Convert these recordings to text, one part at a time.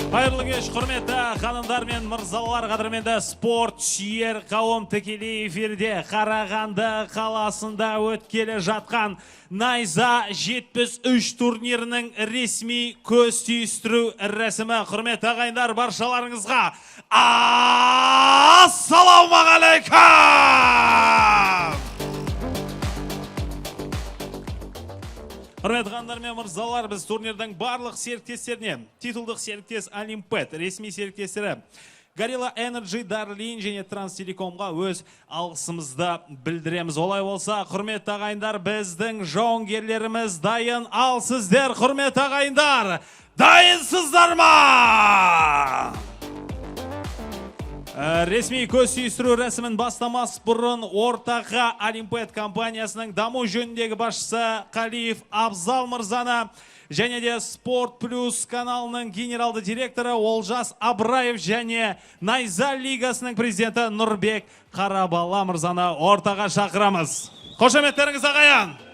Қайырлы кеш, құрметті ханымдар мен мырзалар, қадірменді спорт сүйер қауым, тікелей эфирде Қарағанды қаласында өткелі жатқан Найза 73 турнирінің ресми көз түйістіру рәсімі. Құрметті ағайындар, баршаларыңызға ассалаумағалейкум! Құрметті ханымдар мен мырзалар, біз турнирдің барлық серіктестеріне, титулдық серіктес Олимпет, ресми серіктестері Gorilla Energy, Darlin және Транстелекомға өз алғысымызды білдіреміз. Олай болса, құрметті ағайындар, біздің жауынгерлеріміз дайын. Ал сіздер, құрметті ағайындар, дайынсыздар ма? Ресми көз түйістіру рәсімін бастамас бұрын ортаға Олимпет компаниясының даму жөніндегі басшысы Қалиев Абзал мырзаны және де Спорт Плюс каналының генералды директоры Олжас Абраев және Найза лигасының президенті Нұрбек Қарабала мырзаны ортаға шақырамыз. Қошеметтеріңіз ағайын!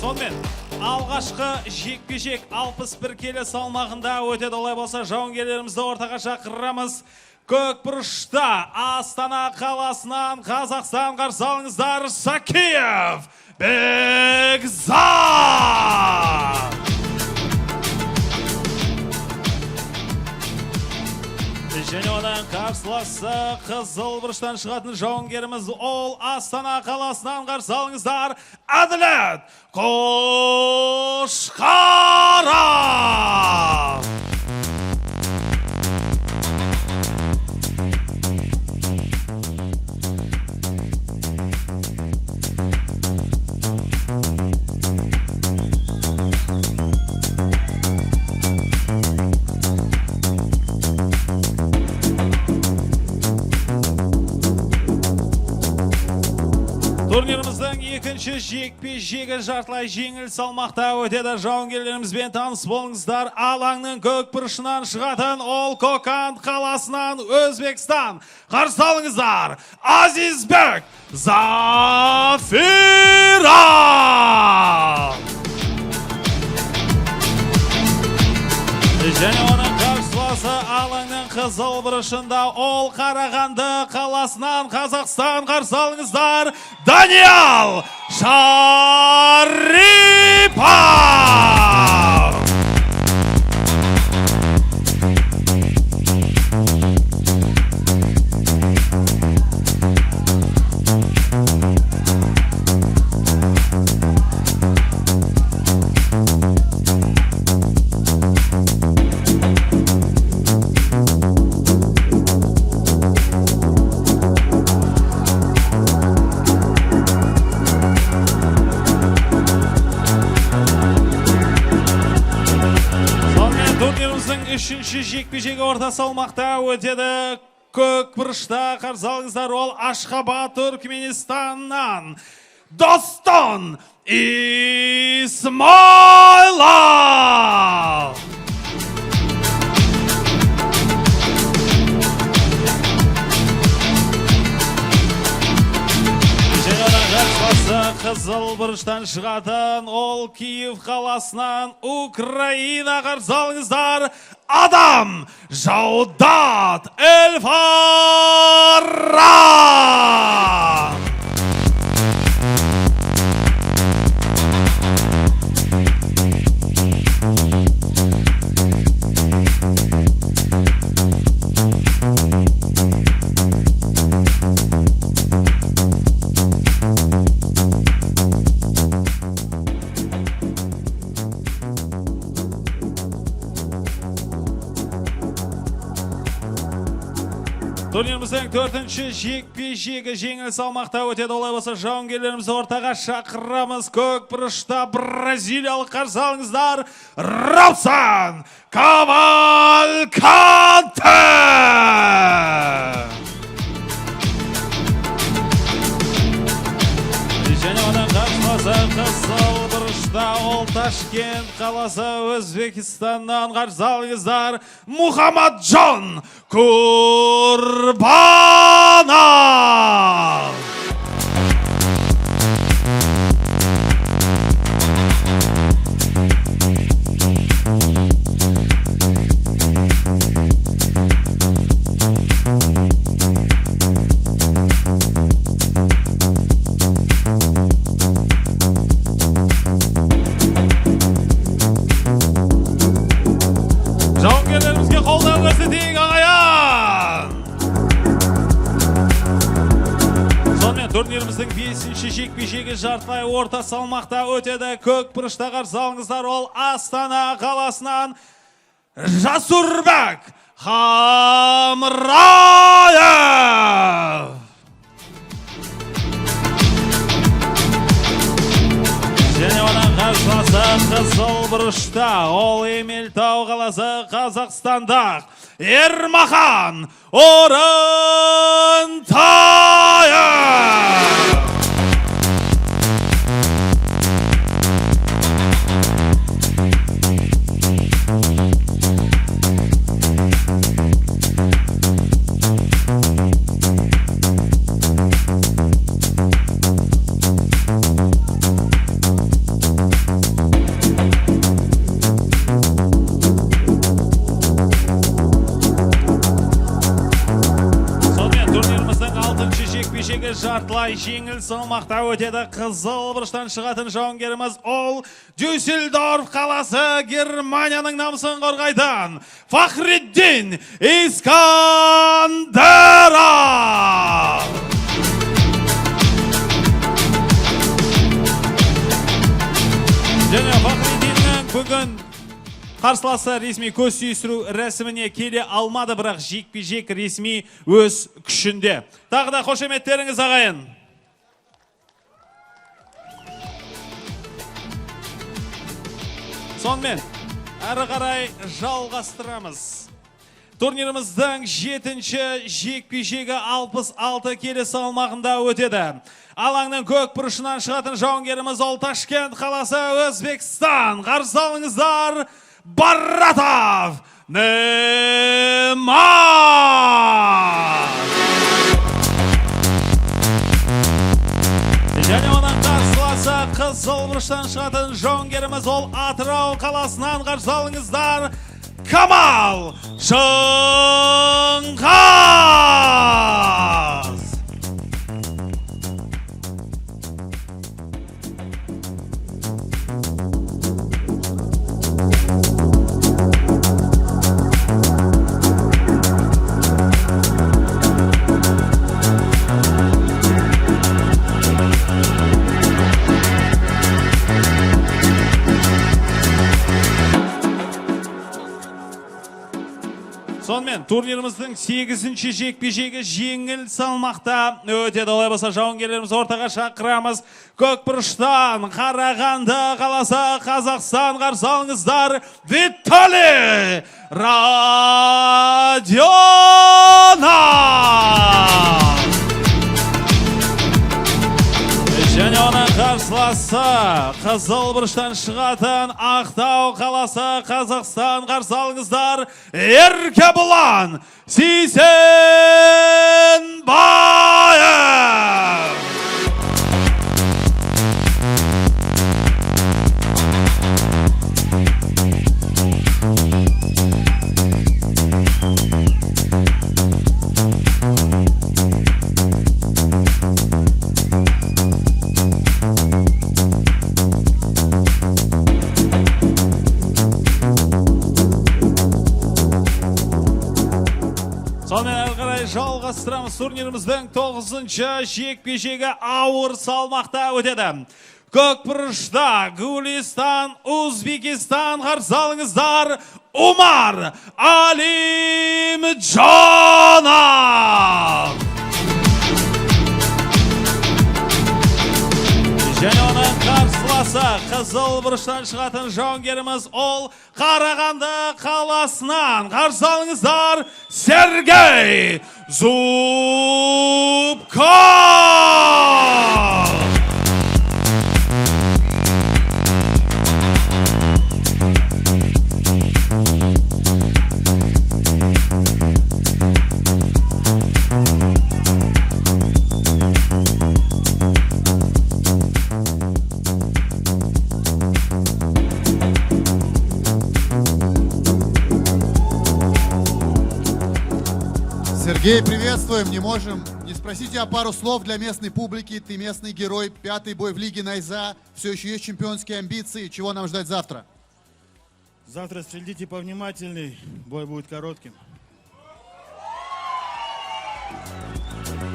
Сонымен, алғашқы жекпе-жек 61 келі салмағында өтеді. Олай болса, жауынгерлерімізді ортаға шақырамыз. Көкбұрышта Астана қаласынан Қазақстан қарсы алыңыздар, Сакиев Бекзат! Және одан қарсыласы қызыл бұрыштан шығатын жауынгеріміз ол Астана қаласынан қарсы алыңыздар, Әділет Қошқаров! Турниріміздің екінші жекпе-жегі жартылай жеңіл салмақта өтеді. Жауынгерлерімізбен таныс болыңыздар. Алаңның көкбұрышынан шығатын ол Коканд қаласынан Өзбекстан. Қарсы алыңыздар, Азизбек Зафиров! Және оның қарсыласы алаңның қызыл бұрышында ол Қарағанды қаласынан Қазақстан. Қарсы алыңыздар, Даниял Шарипов! Үшінші жекпе-жегі орта салмақта өтеді. Көкбұрышта қарсы алыңыздар, ол Ашхабад, Түркменстаннан Достон Исмайлов! Қызыл бұрыштан шығатын ол Киев қаласынан Украина. Қарсы алыңыздар, Адам Жаудат Эльфара! Турниріміздің төртінші жекпе-жегі жеңіл салмақта өтеді. Олай болса, жауынгерлерімізді ортаға шақырамыз. Көкбұрышта бразилиялық қарсы алыңыздар, Раусан Кавалканте! Және оның қарсыласы қызыл бұрышта ол Ташкент қаласы Өзбекстаннан. Қарсы алыңыздар, Мухаммаджон Курбанов! көрсетейік ағайын. Сонымен турниріміздің 5-ші жекпе-жегі жартылай орта салмақта өтеді. Көк бұрышта қарсы алыңыздар, ол Астана қаласынан Жасурбек Хамраев. Және оның қарсыласы қызыл бұрышта, ол Емелтау қаласы Қазақстандық Ермахан Орынтаев. Жартылай жеңіл салмақта өтеді. Қызыл бұрыштан шығатын жауынгеріміз ол Дюссельдорф қаласы Германияның намысын қорғайтын Фахриддин Искандеров. Және Фахриддиннің бүгін қарсыласы ресми көз сүйістіру рәсіміне келе алмады, бірақ жекпе-жек ресми өз күшінде. Тағы да қошеметтеріңіз ағайын. Сонымен, әрі қарай жалғастырамыз. Турниріміздің 7-ші жекпе-жегі 66 келі салмағында өтеді. Алаңның көк бұрышынан шығатын жауынгеріміз ол Ташкент қаласы Өзбекстан. Қарсы алыңыздар, Баратов Неман. Және оның қарсыласы қызыл бұрыштан шығатын жауынгеріміз ол Атырау қаласынан. Қарсы алыңыздар, Камал Шыңғас. Сонымен, турниріміздің 8-ші жекпе-жегі жеңіл салмақта өтеді. Олай болса, жауынгерлеріміз ортаға шақырамыз. Көк бұрыштан Қарағанды қаласы Қазақстан. Қарсы алыңыздар, Виталий Радионов. Және оның қарсыласы қызыл бұрыштан шығатын Ақтау қаласы Қазақстан. Қарсы алыңыздар, Еркебұлан Сейсенбаев. Сонымен әрі қарай жалғастырамыз. Турниріміздің 9-ші жекпе-жегі ауыр салмақта өтеді. Көк бұрышта Гулистан, Өзбекистан. Қарсы алыңыздар, Умар Алимжанов. Және оның қарсыласы қызыл бұрыштан шығатын жауынгеріміз ол Қарағанды қаласынан. Қарсы алыңыздар, Сергей Зубков. Сергей, приветствуем. Не можем не спросить тебя пару слов для местной публики. Ты местный герой, 5-й бой в Лиге Найза. Все еще есть чемпионские амбиции. Чего нам ждать завтра? Завтра следите повнимательней. Бой будет коротким.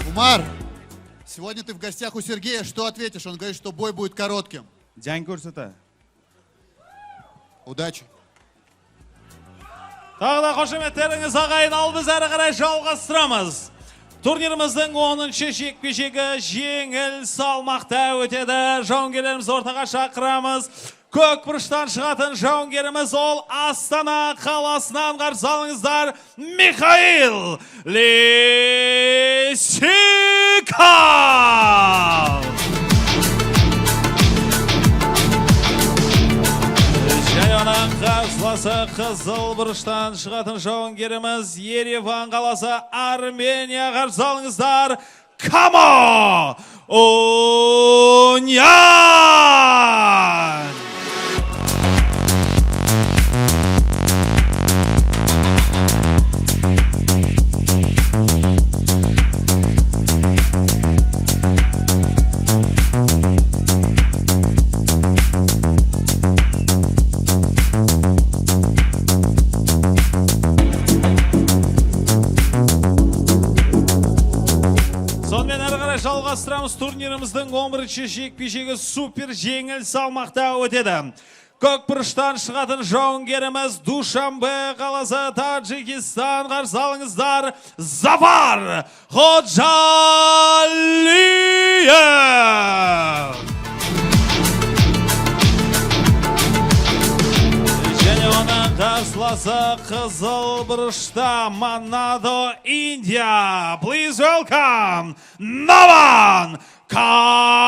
Умар, сегодня ты в гостях у Сергея. Что ответишь? Он говорит, что бой будет коротким. Jang ko'rsatadi. Удачи. Tағы da қошеметтеріңіз ағайын, ал біз әрі қарай жалғастырамыз. Турниріміздің 10-шы жекпе-жегі жеңіл салмақта өтеді. Жауынгерлеріміз ортаға шақырамыз. Көк бұрыштан шығатын жауынгеріміз ол Астана қаласынан қарсы алыңыздар, Михаил Лисиков. Және оның қарсыласы қызыл бұрыштан шығатын жауынгеріміз Ереван қаласы, Армения, қарсы алыңыздар, Камо Онян. Сонымен әрі қарай жалғастырамыз. Турниріміздің 11-ші жекпе-жегі супер жеңіл салмақта өтеді. Көк бұрыштан шығатын жауынгеріміз Душанбе қаласы, Таджикистан, қарсы алыңыздар, Зафар Ходжалиев. Және оның қарсыласы қызыл бұрышта, Манадо, Индия. Please welcome Navan Kaunan.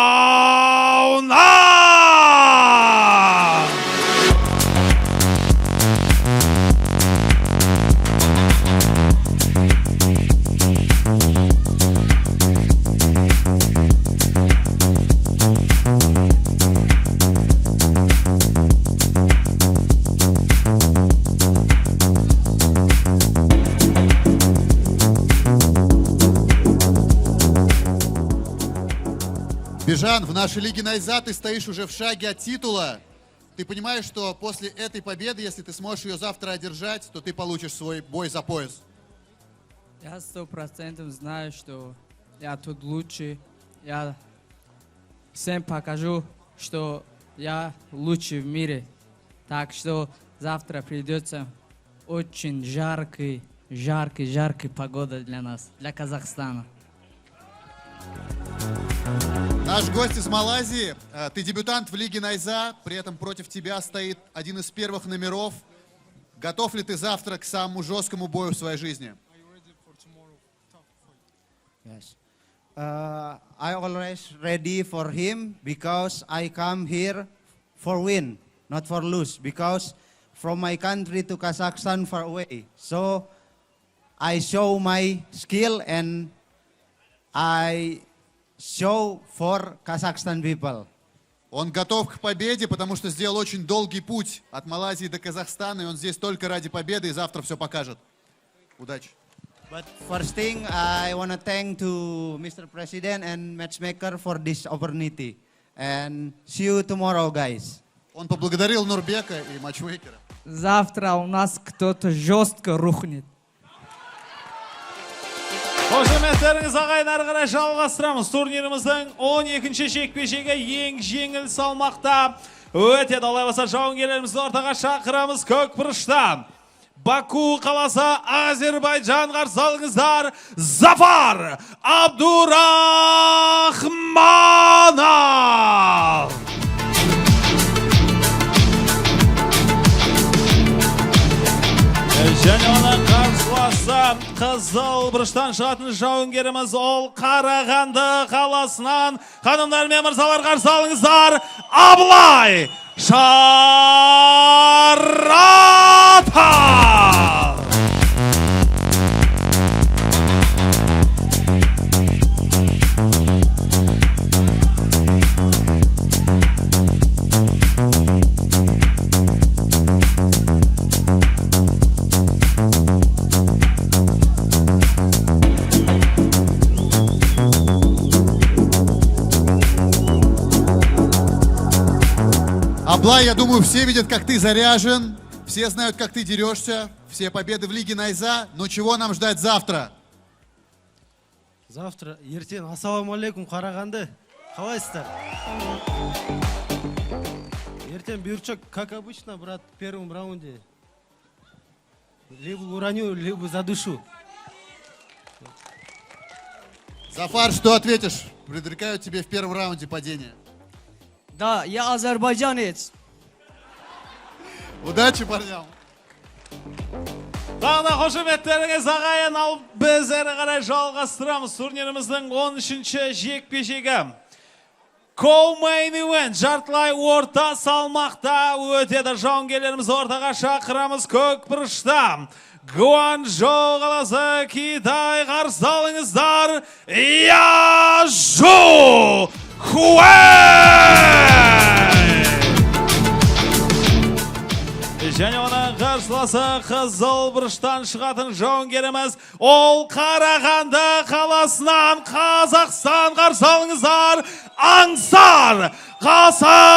Бижан, в нашей лиге Найза ты стоишь уже в шаге от титула. Ты понимаешь, что после этой победы, если ты сможешь ее завтра одержать, то ты получишь свой бой за пояс? Я 100% знаю, что я тут лучше. Я всем покажу, что я лучший в мире. Так что завтра придется очень жаркий погода для нас, для Казахстана. Наш гость из Малайзии, ты дебютант в лиге Найза, при этом против тебя стоит один из первых номеров. Готов ли ты завтра к самому жесткому бою в своей жизни? Yes. I always ready for him because I come here for win, not for lose. Because from my country to Kazakhstan far away, so I show my skill and I show for Kazakhstan people. Он готов к победе, потому что сделал очень долгий путь от Малайзии до Казахстана, и он здесь только ради победы, и завтра все покажет. Удачи. But first thing, I want to thank to Mr. President and matchmaker for this opportunity. And see you tomorrow, guys. Он поблагодарил Нурбека и матчмейкера. Завтра у нас кто-то жестко рухнет. Қошеметтеріңіз ағайын, әрі қарай жалғастырамыз. Турниріміздің 12-ші жекпе-жегі ең жеңіл салмақта өтеді. Олай болса жауынгерлерімізді ортаға шақырамыз. Көк бұрышта Баку қаласы, Азербайджан, қарсы алыңыздар, Зафар Абдурахманов. Және оның қарсыласы қызыл бұрыштан шығатын жауынгеріміз ол Қарағанды қаласынан. Ханымдар мен мырзалар, қарсы алыңыздар, Абылай Шаратов. Аблай, я думаю, все видят, как ты заряжен, все знают, как ты дерешься, все победы в лиге Найза, но чего нам ждать завтра? Завтра, ертең, ассалаумалейкум, Қарағанды. Қалайсыздар? Ертең бұйыртса, как обычно, брат, в первом раунде. Либо уроню, либо задушу. Зафар, что ответишь? Предрекают тебе в первом раунде падение. Да, я азербайджанец. Удачи парням! Тағы да қошеметтеріңіз ағайын, ал біз әрі қарай жалғастырамыз. Турниріміздің 13-ші жекпе-жегі. Co-main event жартылай орта салмақта өтеді. Жауынгерлеріміз ортаға шақырамыз көкбұрышта. Гуанчжоу қаласы, Китай, қарсы алыңыздар, Яжу Хуэй! Және оның қарсыласы қызыл бұрыштан шығатын жауынгеріміз, ол Қарағанды қаласынан Қазақстан, қарсы алыңыздар, Аңсар Қасымжанов!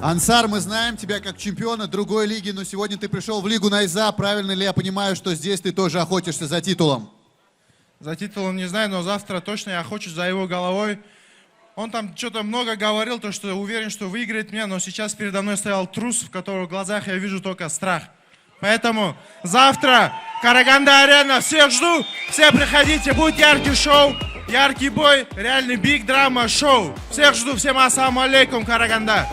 Ансар, мы знаем тебя как чемпиона другой лиги, но сегодня ты пришел в Лигу Найза. Правильно ли я понимаю, что здесь ты тоже охотишься за титулом? За титулом не знаю, но завтра точно я охочусь за его головой. Он там что-то много говорил, то что уверен, что выиграет меня, но сейчас передо мной стоял трус, в которого в глазах я вижу только страх. Поэтому завтра Караганда Арена, всех жду, все приходите, будет яркий шоу, яркий бой, реальный биг драма шоу. Всех жду, всем ассаламу алейкум, Караганда.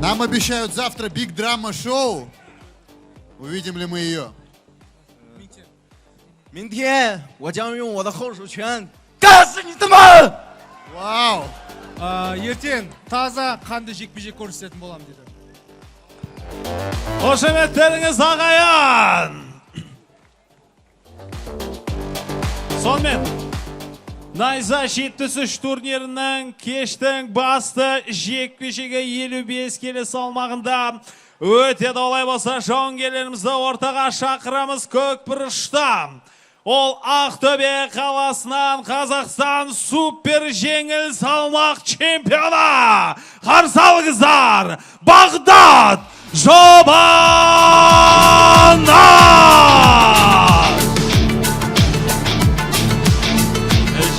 Нам обещают завтра биг драма шоу. Увидим ли мы ее? 明天我将用我的后手拳干死你们！ Вау! Ертең таза қанды жекпе-жек көрсететін болам деді. Қошеметтеріңіз ағайын! Сонымен, Найза 73 турнирінің кештің басты жекпе-жегі 55 келі салмағында өтеді. Олай болса, жауынгерлерімізді ортаға шақырамыз көкбұрышта. Ол Ақтөбе қаласынан Қазақстан супер жеңіл салмақ чемпионы. Қарсы алыңыздар, Бағдат Жобанов!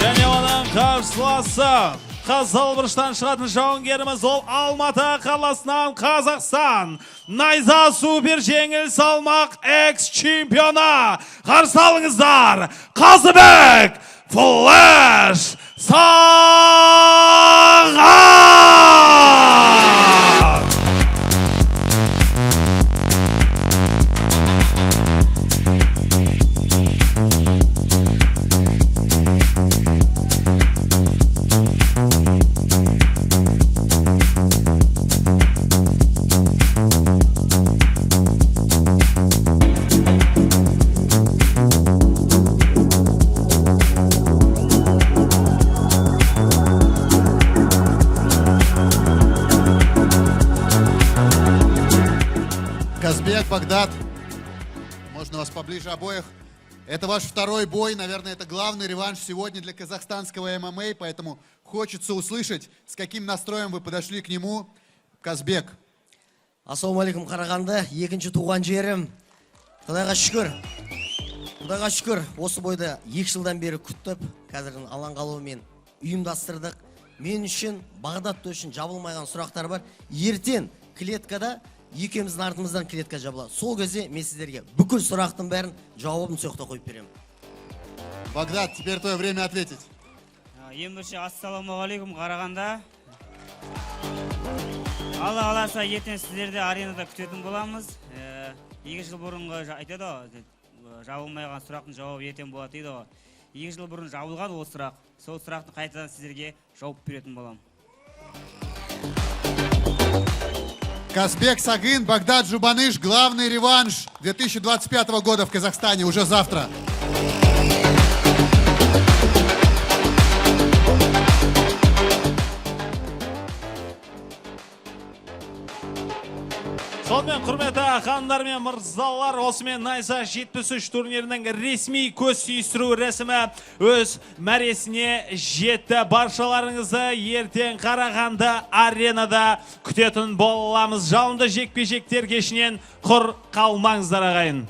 Және оның қарсыласы қызыл бұрыштан шығатын жауынгеріміз, ол Алматы қаласынан Қазақстан Найза супер жеңіл салмақ экс-чемпионы. Қарсы алыңыздар, Қазыбек Флэш Сағат! Казбек, Багдад, можно вас поближе обоих. Это ваш второй бой, наверное, это главный реванш сегодня для казахстанского ММА, поэтому хочется услышать, с каким настроем вы подошли к нему. Казбек. Ассалаумалейкум, Қарағанды, екінші туған жерім. Құдайға шүкір, осы бойда 2 жылдан бері күттіп, қазірдің алаң қалуымен ұйымдастырдық. Мен үшін, Бағдат үшін жабылмайған сұрақтар бар. Ертең клеткада екеуміздің артымыздан клетка жабылады. Сол кезде мен сіздерге бүкіл сұрақтың бәрін жауабын соқта қойып беремін. Багдад, теперь твое время ответить. Ең бірінші, ассалаумағалейкум, Қарағанда. Алла қаласа, ертең сіздерді аренада күтетін боламыз. 2 жыл бұрынғы айтады, жабылмайған сұрақтың жауабы ертең болады дейді. 2 жыл бұрын жабылған ол сұрақ. Сол сұрақты қайтадан сіздерге жауап беретін болам. Казбек Сагын, Багдад Жубаныш. Главный реванш 2025 года в Казахстане уже завтра. Сонымен құрметті ханымдар мен мырзалар, осымен Найза 73 турнирінің ресми көз сүйістіру рәсімі өз мәресіне жетті. Баршаларыңызды ертең Қарағанды аренада күтетін боламыз. Жалынды жекпе-жектер кешінен құр қалмаңыздар ағайын.